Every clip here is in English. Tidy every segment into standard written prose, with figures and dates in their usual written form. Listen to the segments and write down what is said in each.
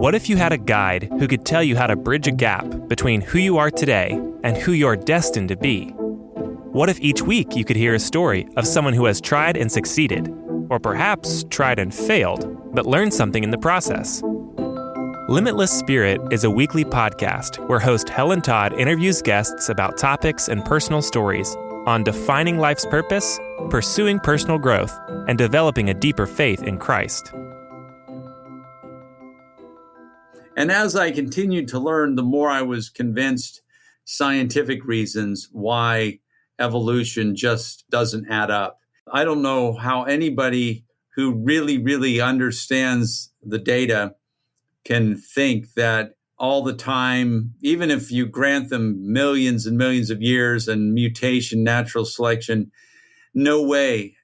What if you had a guide who could tell you how to bridge a gap between who you are today and who you're destined to be? What if each week you could hear a story of someone who has tried and succeeded, or perhaps tried and failed, but learned something in the process? Limitless Spirit is a weekly podcast where host Helen Todd interviews guests about topics and personal stories on defining life's purpose, pursuing personal growth, and developing a deeper faith in Christ. And as I continued to learn, the more I was convinced scientific reasons why evolution just doesn't add up. I don't know how anybody who really understands the data can think that all the time, even if you grant them millions and millions of years and mutation, natural selection, no way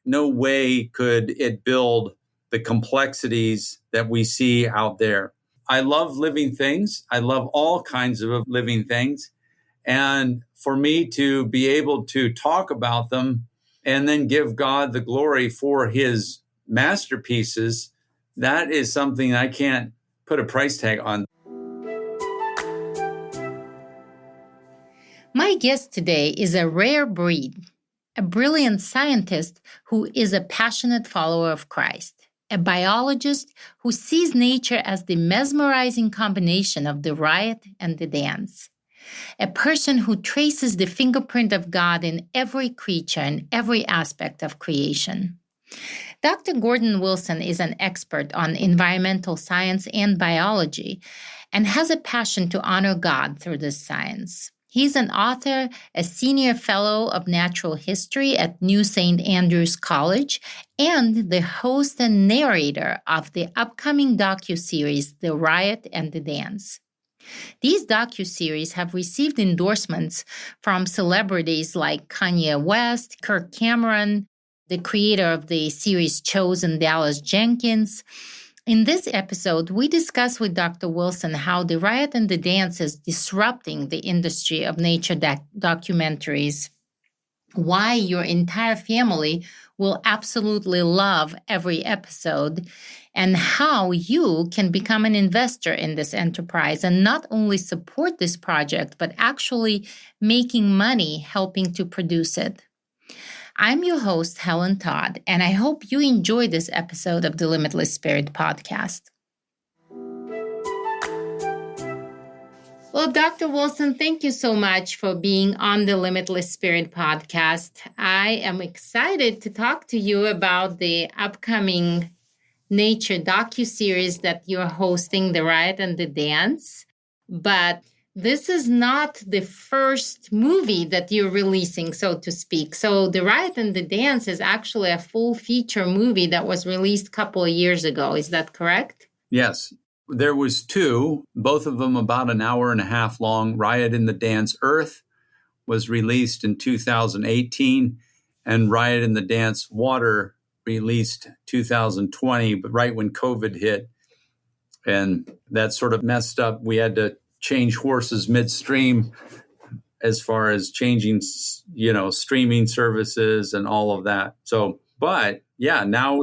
could it build the complexities that we see out there. I love living things. I love all kinds of living things. And for me to be able to talk about them and then give God the glory for his masterpieces, that is something I can't put a price tag on. My guest today is a rare breed, a brilliant scientist who is a passionate follower of Christ. A biologist who sees nature as the mesmerizing combination of the riot and the dance. A person who traces the fingerprint of God in every creature and every aspect of creation. Dr. Gordon Wilson is an expert on environmental science and biology and has a passion to honor God through this science. He's an author, a senior fellow of natural history at New St. Andrews College, and the host and narrator of the upcoming docuseries, The Riot and the Dance. These docuseries have received endorsements from celebrities like Kanye West, Kirk Camron, the creator of the series Chosen, Dallas Jenkins. In this episode, we discuss with Dr. Wilson how The Riot and the Dance is disrupting the industry of nature documentaries, why your entire family will absolutely love every episode, and how you can become an investor in this enterprise and not only support this project, but actually making money helping to produce it. I'm your host, Helen Todd, and I hope you enjoy this episode of the Limitless Spirit podcast. Well, Dr. Wilson, thank you so much for being on the Limitless Spirit podcast. I am excited to talk to you about the upcoming nature docuseries that you're hosting, The Riot and the Dance. But this is not the first movie that you're releasing, so to speak. So The Riot and the Dance is actually a full feature movie that was released a couple of years ago. Is that correct? Yes. There was two, both of them about an hour and a half long. Riot in the Dance Earth was released in 2018, and Riot in the Dance Water released 2020, but right when COVID hit. And that sort of messed up. We had to change horses midstream as far as changing, streaming services and all of that. So, but yeah, now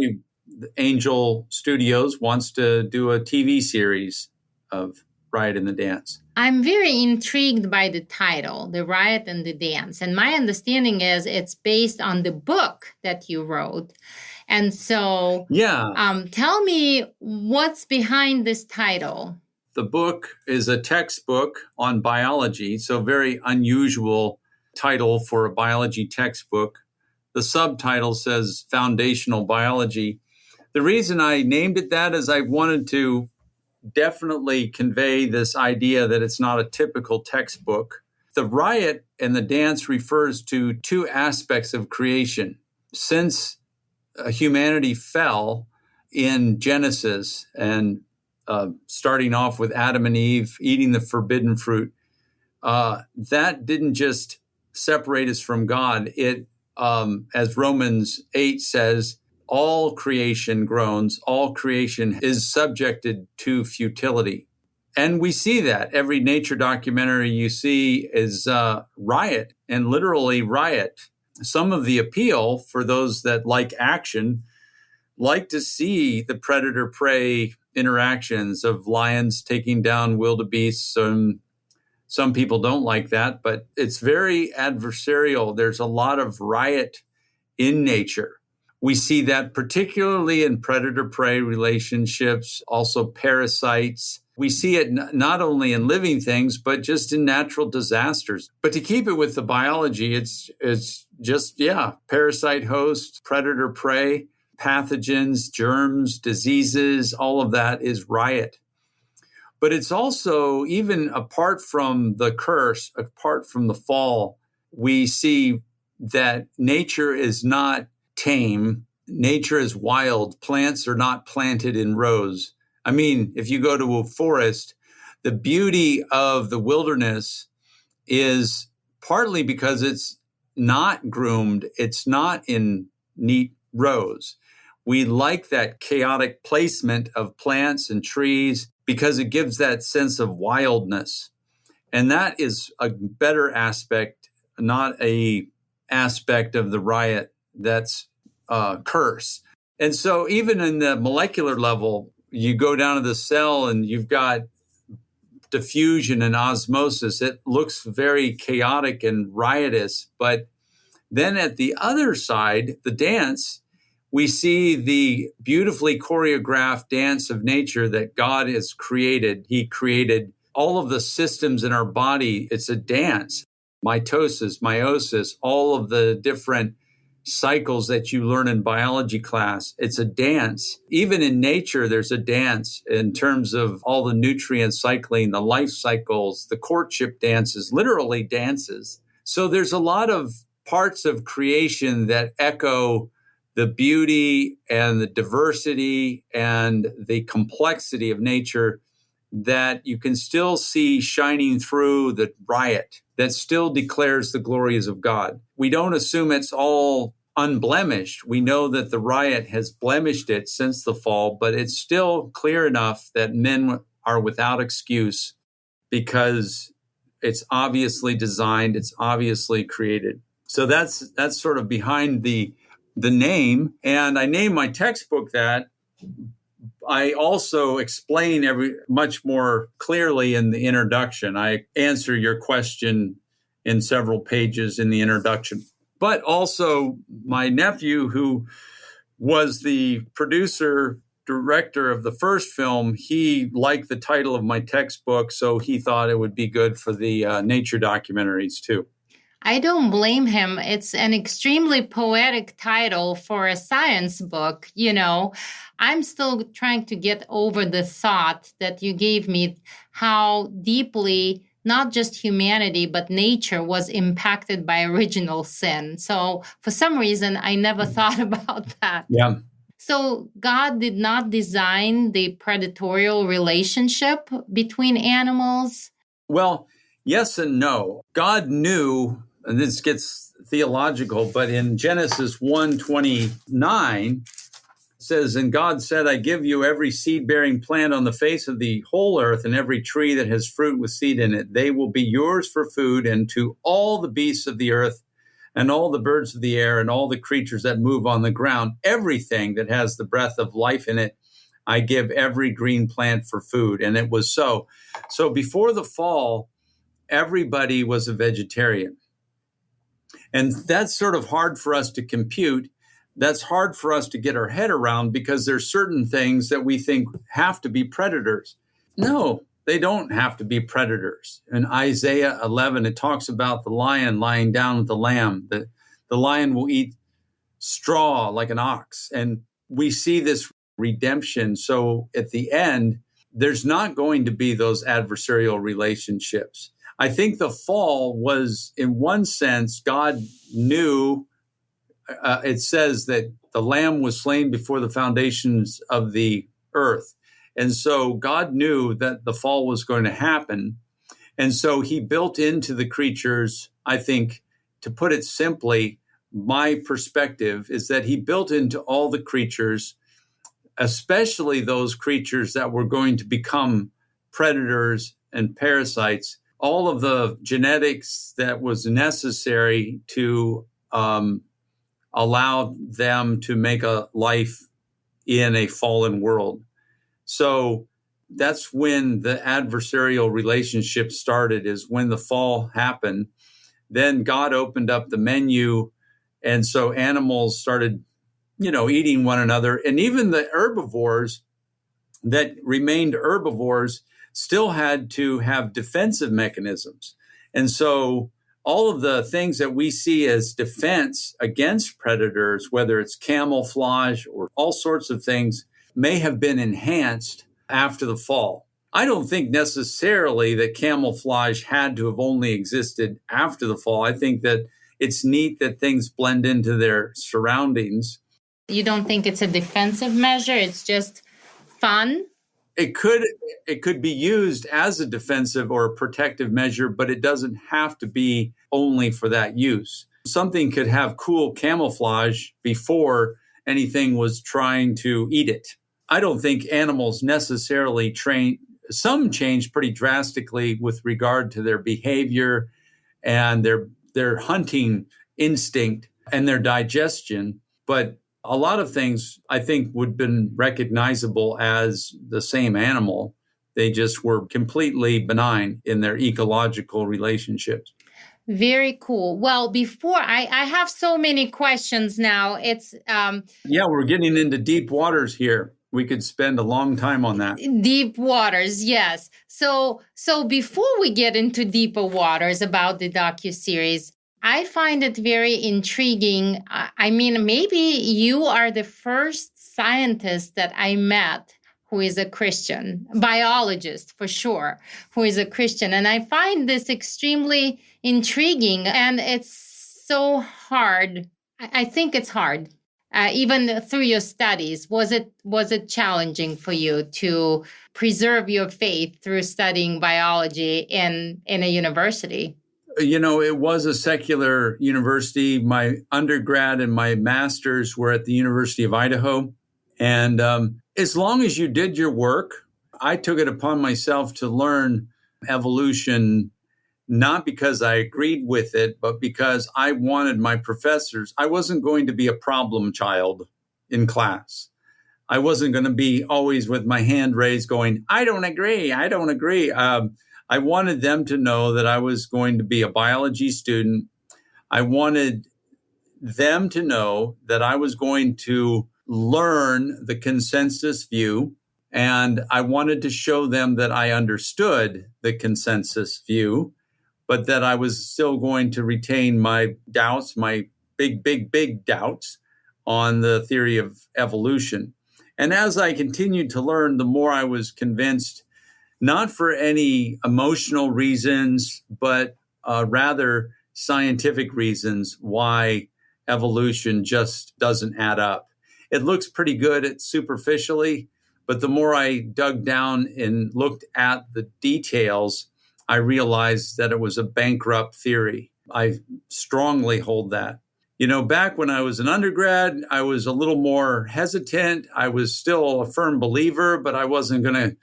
Angel Studios wants to do a TV series of Riot in the Dance. I'm very intrigued by the title, The Riot and the Dance. And my understanding is it's based on the book that you wrote. And so tell me what's behind this title. The book is a textbook on biology, so very unusual title for a biology textbook. The subtitle says Foundational Biology. The reason I named it that is I wanted to definitely convey this idea that it's not a typical textbook. The riot and the dance refers to two aspects of creation. Since humanity fell in Genesis and starting off with Adam and Eve eating the forbidden fruit, that didn't just separate us from God. It, as Romans 8 says, all creation groans, all creation is subjected to futility. And we see that. Every nature documentary you see is riot, and literally riot. Some of the appeal for those that like action like to see the predator-prey interactions of lions taking down wildebeests. Some people don't like that, but it's very adversarial. There's a lot of riot in nature. We see that particularly in predator-prey relationships, also parasites. We see it not only in living things, but just in natural disasters. But to keep it with the biology, it's just, parasite host, predator-prey, pathogens, germs, diseases, all of that is riot. But it's also, even apart from the curse, apart from the fall, we see that nature is not tame. Nature is wild. Plants are not planted in rows. I mean, if you go to a forest, the beauty of the wilderness is partly because it's not groomed. It's not in neat rows. We like that chaotic placement of plants and trees because it gives that sense of wildness. And that is a better aspect, not a aspect of the riot that's curse. And so even in the molecular level, you go down to the cell and you've got diffusion and osmosis. It looks very chaotic and riotous. But then at the other side, the dance, we see the beautifully choreographed dance of nature that God has created. He created all of the systems in our body. It's a dance. Mitosis, meiosis, all of the different cycles that you learn in biology class. It's a dance. Even in nature, there's a dance in terms of all the nutrient cycling, the life cycles, the courtship dances, literally dances. So there's a lot of parts of creation that echo the beauty and the diversity and the complexity of nature that you can still see shining through the riot that still declares the glories of God. We don't assume it's all unblemished. We know that the riot has blemished it since the fall, but it's still clear enough that men are without excuse because it's obviously designed, it's obviously created. So that's sort of behind the name. And I named my textbook that. I also explain much more clearly in the introduction. I answer your question in several pages in the introduction. But also my nephew, who was the producer, director of the first film, he liked the title of my textbook, so he thought it would be good for the nature documentaries too. I don't blame him. It's an extremely poetic title for a science book. You know, I'm still trying to get over the thought that you gave me, how deeply not just humanity, but nature was impacted by original sin. So for some reason, I never thought about that. Yeah. So God did not design the predatorial relationship between animals? Well, yes and no. God knew, and this gets theological, but in Genesis 1:29, says, "And God said, I give you every seed-bearing plant on the face of the whole earth and every tree that has fruit with seed in it. They will be yours for food, and to all the beasts of the earth and all the birds of the air and all the creatures that move on the ground, everything that has the breath of life in it, I give every green plant for food." And it was so. So before the fall, everybody was a vegetarian. And that's sort of hard for us to compute. That's hard for us to get our head around because there's certain things that we think have to be predators. No, they don't have to be predators. In Isaiah 11, it talks about the lion lying down with the lamb. The lion will eat straw like an ox. And we see this redemption. So at the end, there's not going to be those adversarial relationships. I think the fall was, in one sense, God knew. It says that the lamb was slain before the foundations of the earth. And so God knew that the fall was going to happen. And so he built into the creatures, I think, to put it simply, my perspective is that he built into all the creatures, especially those creatures that were going to become predators and parasites, all of the genetics that was necessary to allow them to make a life in a fallen world. So that's when the adversarial relationship started, is when the fall happened. Then God opened up the menu. And so animals started, eating one another. And even the herbivores that remained herbivores still had to have defensive mechanisms. And so all of the things that we see as defense against predators, whether it's camouflage or all sorts of things, may have been enhanced after the fall. I don't think necessarily that camouflage had to have only existed after the fall. I think that it's neat that things blend into their surroundings. You don't think it's a defensive measure? It's just fun? It could be used as a defensive or a protective measure, but it doesn't have to be only for that use. Something could have cool camouflage before anything was trying to eat it. I don't think animals necessarily some change pretty drastically with regard to their behavior and their hunting instinct and their digestion, but a lot of things I think would have been recognizable as the same animal. They just were completely benign in their ecological relationships. Very cool. Well, before I have so many questions now. It's we're getting into deep waters here. We could spend a long time on that. Deep waters, yes. So before we get into deeper waters about the docuseries, I find it very intriguing. I mean, maybe you are the first scientist that I met who is a Christian, biologist for sure, who is a Christian. And I find this extremely intriguing, and it's so hard. I think it's hard. Even through your studies, was it challenging for you to preserve your faith through studying biology in a university? It was a secular university. My undergrad and my master's were at the University of Idaho. And as long as you did your work, I took it upon myself to learn evolution, not because I agreed with it, but because I wanted my professors. I wasn't going to be a problem child in class. I wasn't going to be always with my hand raised going, I don't agree. I wanted them to know that I was going to be a biology student. I wanted them to know that I was going to learn the consensus view, and I wanted to show them that I understood the consensus view, but that I was still going to retain my doubts, my big doubts on the theory of evolution. And as I continued to learn, the more I was convinced, not for any emotional reasons, but rather scientific reasons, why evolution just doesn't add up. It looks pretty good superficially, but the more I dug down and looked at the details, I realized that it was a bankrupt theory. I strongly hold that. Back when I was an undergrad, I was a little more hesitant. I was still a firm believer, but I wasn't going to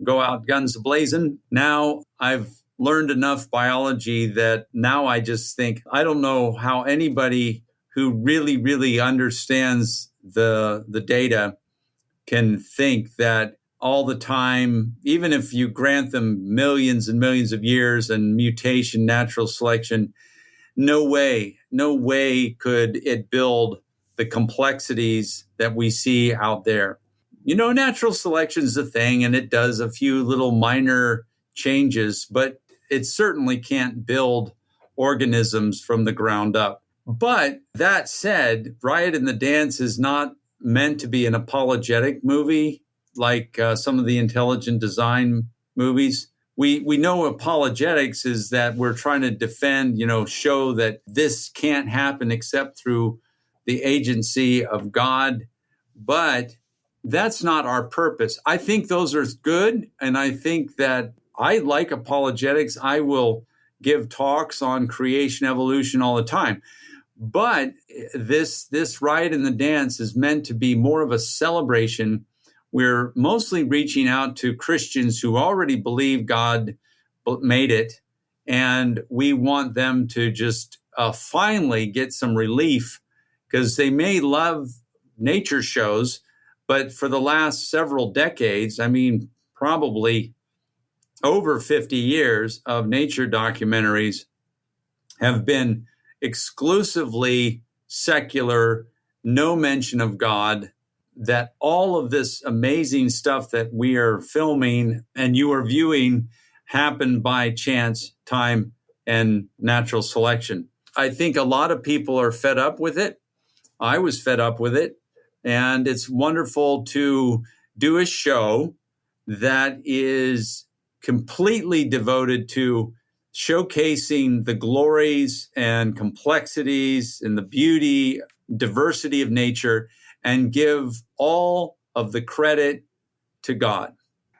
go out guns a-blazing. Now I've learned enough biology that now I just think, I don't know how anybody who really, really understands the data can think that all the time, even if you grant them millions and millions of years and mutation, natural selection, no way could it build the complexities that we see out there. Natural selection is a thing, and it does a few little minor changes, but it certainly can't build organisms from the ground up. But that said, Riot and the Dance is not meant to be an apologetic movie like some of the intelligent design movies. We know apologetics is that we're trying to defend, show that this can't happen except through the agency of God. But that's not our purpose. I think those are good. And I think that I like apologetics. I will give talks on creation, evolution all the time. But this Riot and the Dance is meant to be more of a celebration. We're mostly reaching out to Christians who already believe God made it, and we want them to just finally get some relief, because they may love nature shows, But for the last several decades, probably over 50 years of nature documentaries have been exclusively secular, no mention of God, that all of this amazing stuff that we are filming and you are viewing happened by chance, time, and natural selection. I think a lot of people are fed up with it. I was fed up with it. And it's wonderful to do a show that is completely devoted to showcasing the glories and complexities and the beauty, diversity of nature, and give all of the credit to God.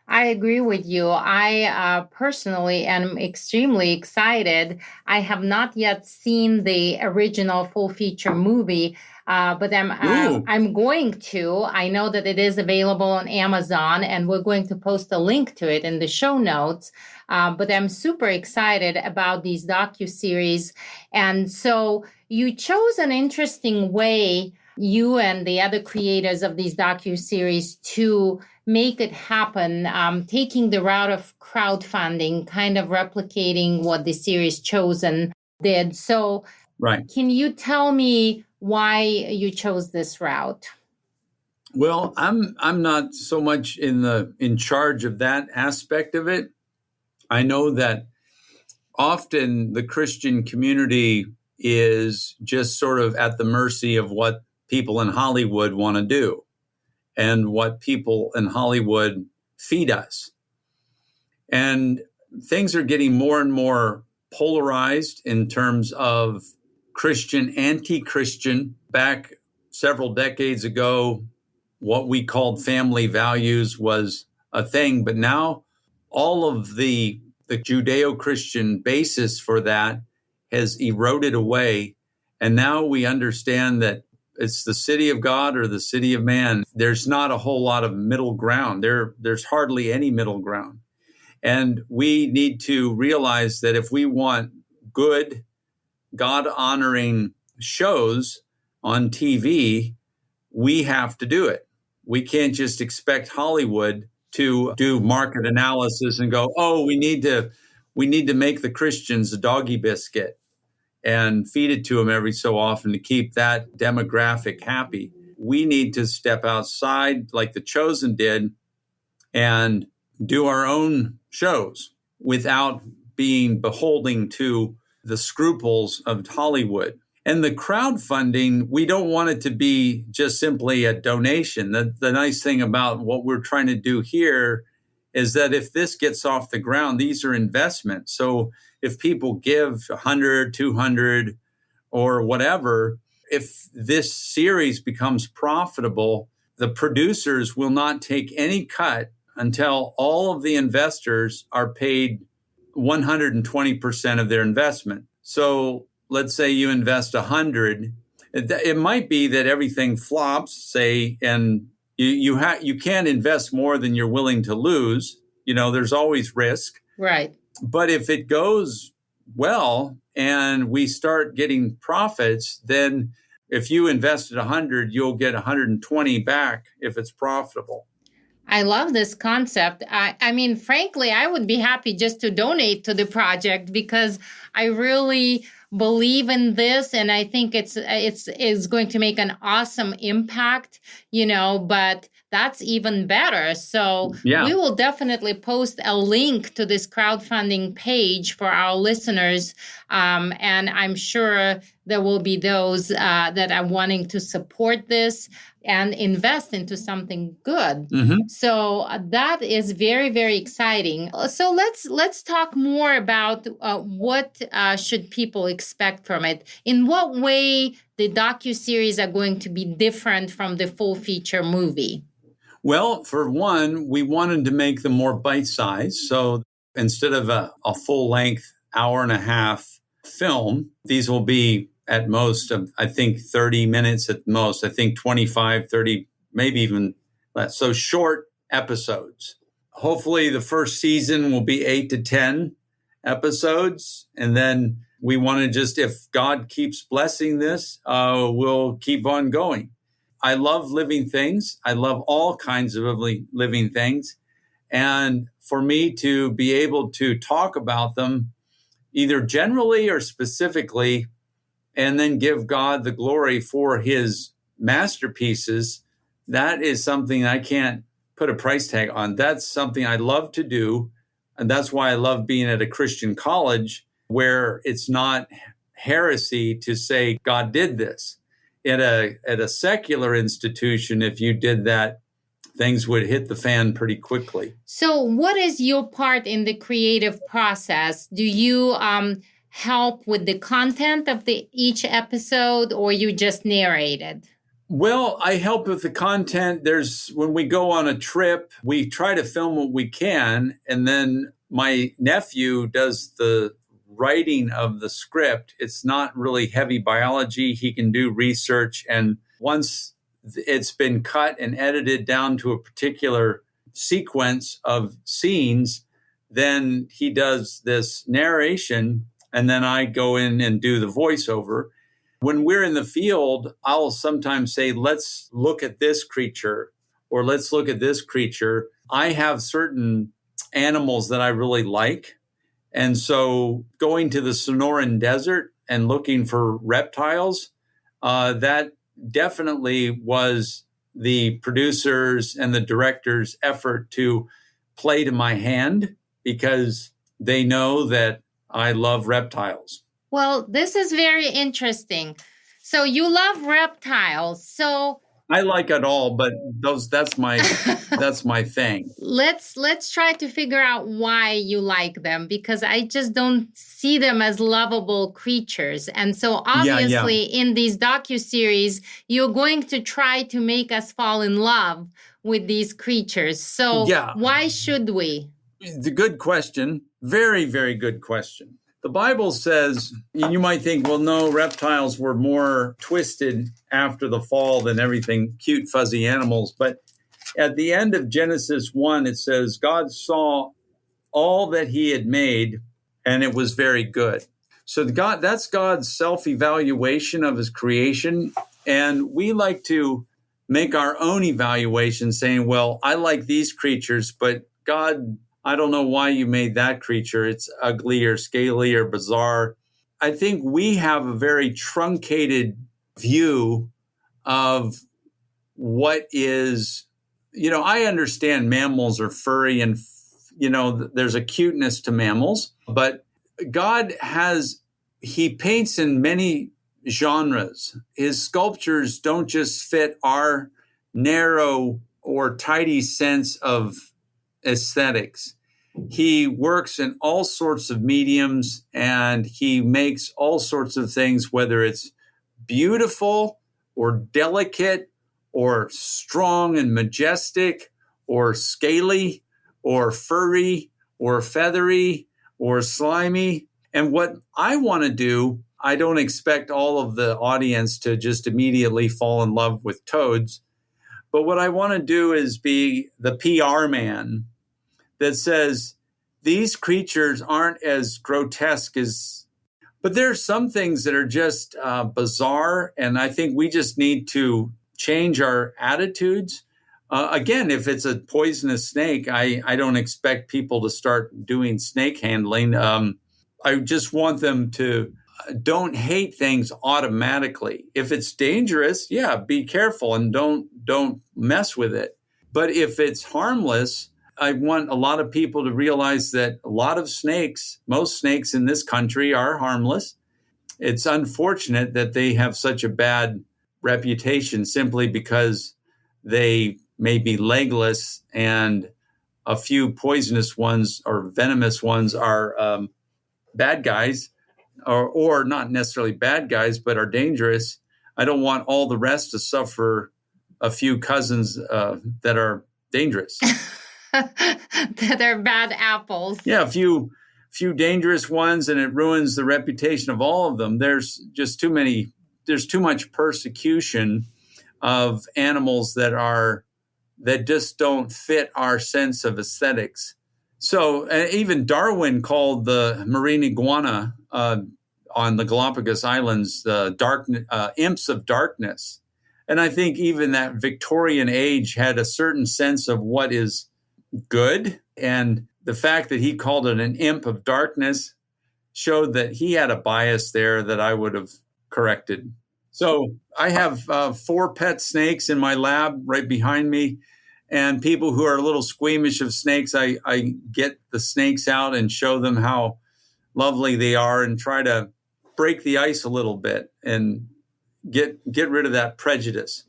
I agree with you. I personally am extremely excited. I have not yet seen the original full feature movie, but I'm going to. I know that it is available on Amazon, and we're going to post a link to it in the show notes. But I'm super excited about these docuseries. And so you chose an interesting way, you and the other creators of these docuseries, to make it happen, taking the route of crowdfunding, kind of replicating what the series Chosen did. So right. Can you tell me why you chose this route? Well, I'm not so much in charge of that aspect of it. I know that often the Christian community is just sort of at the mercy of what people in Hollywood want to do and what people in Hollywood feed us. And things are getting more and more polarized in terms of Christian, anti-Christian. Back several decades ago, what we called family values was a thing, but now all of the Judeo-Christian basis for that has eroded away. And now we understand that it's the city of God or the city of man. There's not a whole lot of middle ground. There's hardly any middle ground. And we need to realize that if we want good, God-honoring shows on TV, we have to do it. We can't just expect Hollywood to do market analysis and go, oh, we need to make the Christians a doggy biscuit and feed it to them every so often to keep that demographic happy. We need to step outside like the Chosen did and do our own shows without being beholden to the scruples of Hollywood. And the crowdfunding, we don't want it to be just simply a donation. The nice thing about what we're trying to do here is that if this gets off the ground, these are investments. So if people give 100, 200, or whatever, if this series becomes profitable, the producers will not take any cut until all of the investors are paid 120% of their investment. So let's say you invest 100. It might be that everything flops, say, and you can't invest more than you're willing to lose. There's always risk. Right. But if it goes well and we start getting profits, then if you invested 100, you'll get 120 back if it's profitable. I love this concept. I mean, frankly, I would be happy just to donate to the project because I really believe in this, and I think it's going to make an awesome impact, but that's even better. So we will definitely post a link to this crowdfunding page for our listeners. And I'm sure there will be those that are wanting to support this and invest into something good. Mm-hmm. So that is very, very exciting. So let's talk more about what should people expect from it. In what way the docuseries are going to be different from the full feature movie? Well, for one, we wanted to make them more bite-sized. So instead of a full-length hour and a half film, these will be at most, I think 30 minutes at most, I think 25, 30, maybe even less. So short episodes. Hopefully the first season will be 8 to 10 episodes. And then we want to just, if God keeps blessing this, we'll keep on going. I love living things. I love all kinds of living things. And for me to be able to talk about them either generally or specifically, and then give God the glory for his masterpieces, that is something I can't put a price tag on. That's something I love to do. And that's why I love being at a Christian college where it's not heresy to say God did this. At a secular institution, if you did that, things would hit the fan pretty quickly. So what is your part in the creative process? Do you help with the content of each episode, or you just narrate it? Well, I help with the content. When we go on a trip, we try to film what we can. And then my nephew does the writing of the script. It's not really heavy biology. He can do research. And once it's been cut and edited down to a particular sequence of scenes, then he does this narration. And then I go in and do the voiceover. When we're in the field, I'll sometimes say, let's look at this creature, or let's look at this creature. I have certain animals that I really like. And so going to the Sonoran Desert and looking for reptiles, that definitely was the producers and the director's effort to play to my hand, because they know that I love reptiles. Well, this is very interesting. So you love reptiles. So I like it all, but that's my thing. Let's try to figure out why you like them, because I just don't see them as lovable creatures. And so obviously in these docuseries, you're going to try to make us fall in love with these creatures. So why should we? It's a good question. Very, very good question. The Bible says, and you might think, well, no, reptiles were more twisted after the fall than everything, cute, fuzzy animals. But at the end of Genesis 1, it says, God saw all that he had made, and it was very good. So that's God's self-evaluation of his creation. And we like to make our own evaluation saying, well, I like these creatures, but God, I don't know why you made that creature. It's ugly or scaly or bizarre. I think we have a very truncated view of what is, I understand mammals are furry and, there's a cuteness to mammals, but God he paints in many genres. His sculptures don't just fit our narrow or tidy sense of aesthetics. He works in all sorts of mediums, and he makes all sorts of things, whether it's beautiful or delicate or strong and majestic or scaly or furry or feathery or slimy. And what I want to do, I don't expect all of the audience to just immediately fall in love with toads. But what I want to do is be the PR man that says these creatures aren't as grotesque but there are some things that are just bizarre. And I think we just need to change our attitudes. Again, if it's a poisonous snake, I don't expect people to start doing snake handling. I just want them to don't hate things automatically. If it's dangerous, be careful and don't mess with it. But if it's harmless, I want a lot of people to realize that a lot of snakes, most snakes in this country are harmless. It's unfortunate that they have such a bad reputation simply because they may be legless and a few poisonous ones or venomous ones are bad guys, or not necessarily bad guys, but are dangerous. I don't want all the rest to suffer a few cousins that are dangerous. That are bad apples. Yeah, a few dangerous ones, and it ruins the reputation of all of them. There's just there's too much persecution of animals that just don't fit our sense of aesthetics. So even Darwin called the marine iguana on the Galapagos Islands the imps of darkness. And I think even that Victorian age had a certain sense of what is good. And the fact that he called it an imp of darkness showed that he had a bias there that I would have corrected. So I have 4 pet snakes in my lab right behind me. And people who are a little squeamish of snakes, I get the snakes out and show them how lovely they are and try to break the ice a little bit and get rid of that prejudice.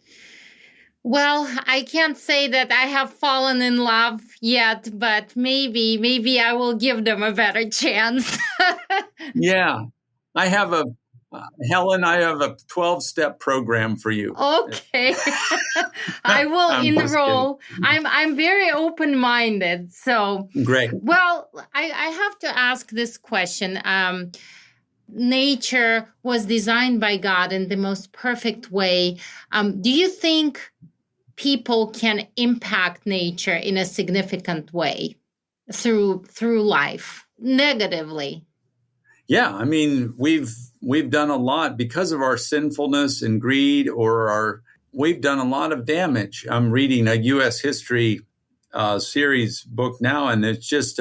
Well, I can't say that I have fallen in love yet, but maybe I will give them a better chance. Yeah, I have Helen, I have a 12-step program for you. Okay. I will enroll. I'm very open-minded. So great. Well, I have to ask this question. Nature was designed by God in the most perfect way. Do you think people can impact nature in a significant way through life negatively? Yeah, I mean, we've done a lot because of our sinfulness and greed, we've done a lot of damage. I'm reading a U.S. history series book now, and it's just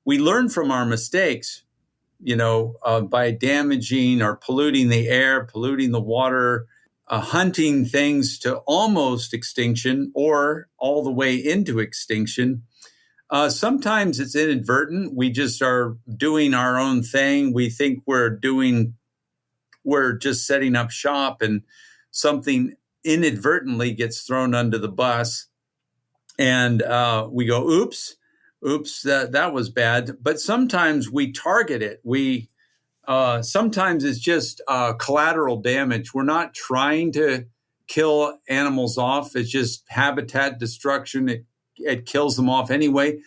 we learn from our mistakes, by damaging or polluting the air, polluting the water, hunting things to almost extinction or all the way into extinction. Sometimes it's inadvertent. We just are doing our own thing. We think we're just setting up shop, and something inadvertently gets thrown under the bus. And we go, oops, that was bad. But sometimes we target it. Sometimes it's just collateral damage. We're not trying to kill animals off. It's just habitat destruction. It kills them off anyway.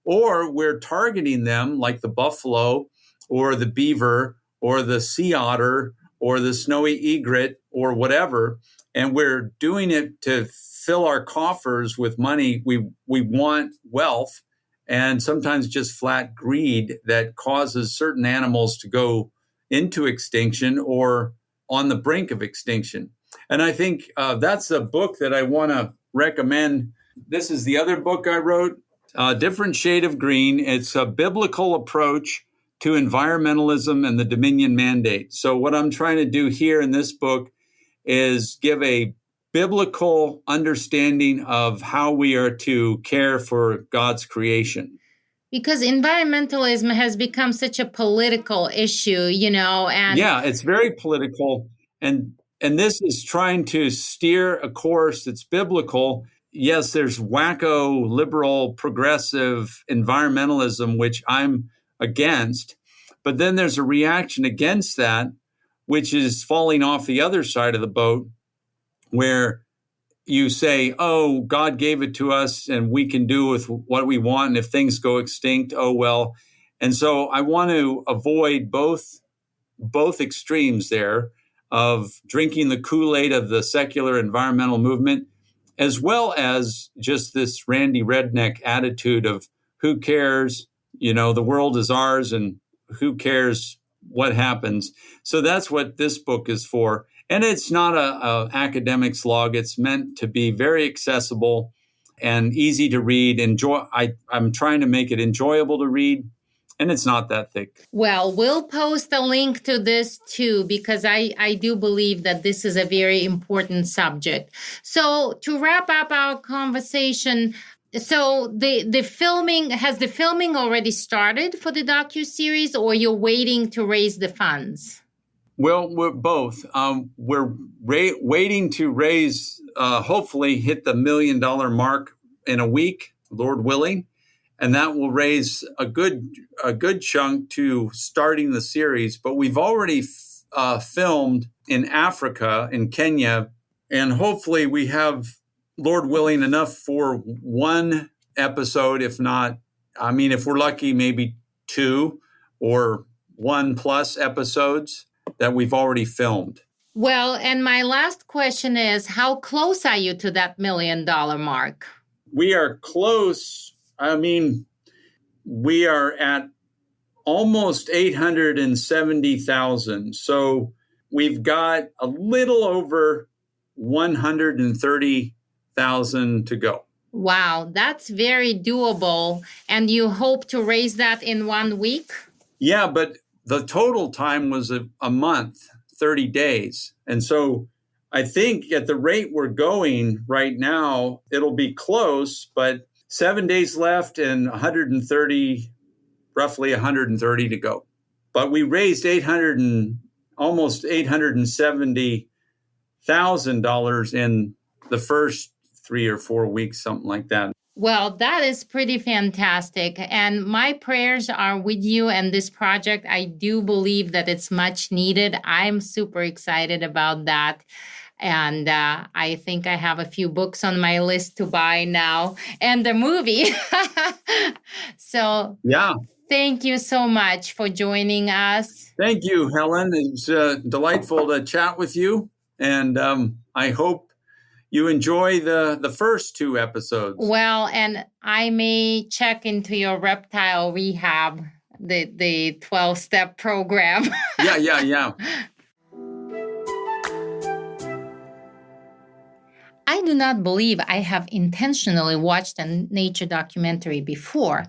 Or we're targeting them like the buffalo or the beaver or the sea otter or the snowy egret or whatever. And we're doing it to fill our coffers with money. We want wealth, and sometimes just flat greed that causes certain animals to go into extinction or on the brink of extinction. And I think that's a book that I want to recommend. This is the other book I wrote, Different Shade of Green. It's a biblical approach to environmentalism and the Dominion Mandate. So what I'm trying to do here in this book is give a biblical understanding of how we are to care for God's creation. Because environmentalism has become such a political issue, and yeah, it's very political. And this is trying to steer a course that's biblical. Yes, there's wacko, liberal, progressive environmentalism, which I'm against. But then there's a reaction against that, which is falling off the other side of the boat, where you say, oh, God gave it to us and we can do with what we want. And if things go extinct, oh, well. And so I want to avoid both extremes there of drinking the Kool-Aid of the secular environmental movement, as well as just this Randy Redneck attitude of who cares, the world is ours and who cares what happens. So that's what this book is for. And it's not a academic slog. It's meant to be very accessible and easy to read. I'm trying to make it enjoyable to read, and it's not that thick. Well, we'll post a link to this too, because I do believe that this is a very important subject. So to wrap up our conversation, so the filming already started for the docuseries, or you're waiting to raise the funds? Well, we're both. We're waiting to raise, hopefully hit the $1 million mark in a week, Lord willing. And that will raise a good chunk to starting the series. But we've already filmed in Africa, in Kenya, and hopefully we have, Lord willing, enough for one episode, if we're lucky, maybe 2 or 1+ episodes that we've already filmed. Well, and my last question is, how close are you to that $1 million mark? We are close. We are at almost 870,000. So we've got a little over $130,000 to go. Wow, that's very doable. And you hope to raise that in 1 week? Yeah, but the total time was a month, 30 days. And so I think at the rate we're going right now, it'll be close, but 7 days left and roughly 130 to go. But we raised almost $870,000 in the first 3 or 4 weeks, something like that. Well, that is pretty fantastic. And my prayers are with you and this project. I do believe that it's much needed. I'm super excited about that. And I think I have a few books on my list to buy now and the movie. So yeah. Thank you so much for joining us. Thank you, Helen. It's delightful to chat with you. And I hope you enjoy the first 2 episodes. Well, and I may check into your reptile rehab, the 12-step program. Yeah. I do not believe I have intentionally watched a nature documentary before,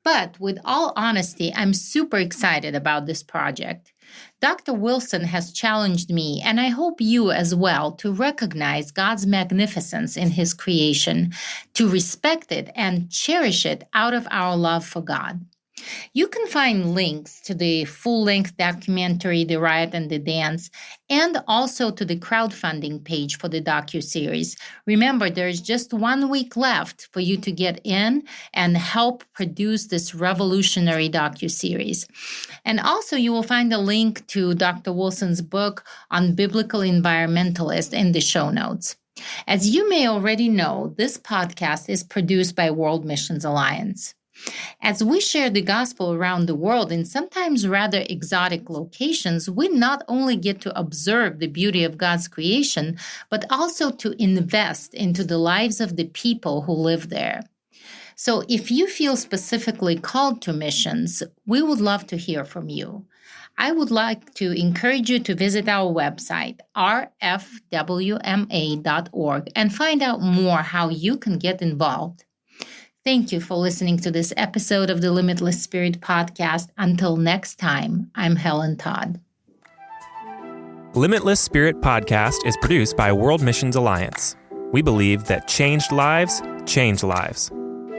but with all honesty, I'm super excited about this project. Dr. Wilson has challenged me, and I hope you as well, to recognize God's magnificence in His creation, to respect it and cherish it out of our love for God. You can find links to the full-length documentary, The Riot and the Dance, and also to the crowdfunding page for the docuseries. Remember, there's just 1 week left for you to get in and help produce this revolutionary docuseries. And also, you will find a link to Dr. Wilson's book on biblical environmentalists in the show notes. As you may already know, this podcast is produced by World Missions Alliance. As we share the gospel around the world in sometimes rather exotic locations, we not only get to observe the beauty of God's creation, but also to invest into the lives of the people who live there. So if you feel specifically called to missions, we would love to hear from you. I would like to encourage you to visit our website, rfwma.org, and find out more how you can get involved. Thank you for listening to this episode of the Limitless Spirit podcast. Until next time, I'm Helen Todd. Limitless Spirit podcast is produced by World Missions Alliance. We believe that changed lives change lives.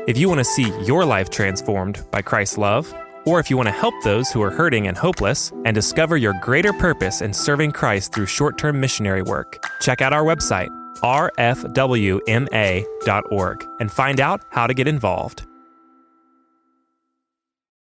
If you want to see your life transformed by Christ's love, or if you want to help those who are hurting and hopeless and discover your greater purpose in serving Christ through short-term missionary work, check out our website, rfwma.org, and find out how to get involved.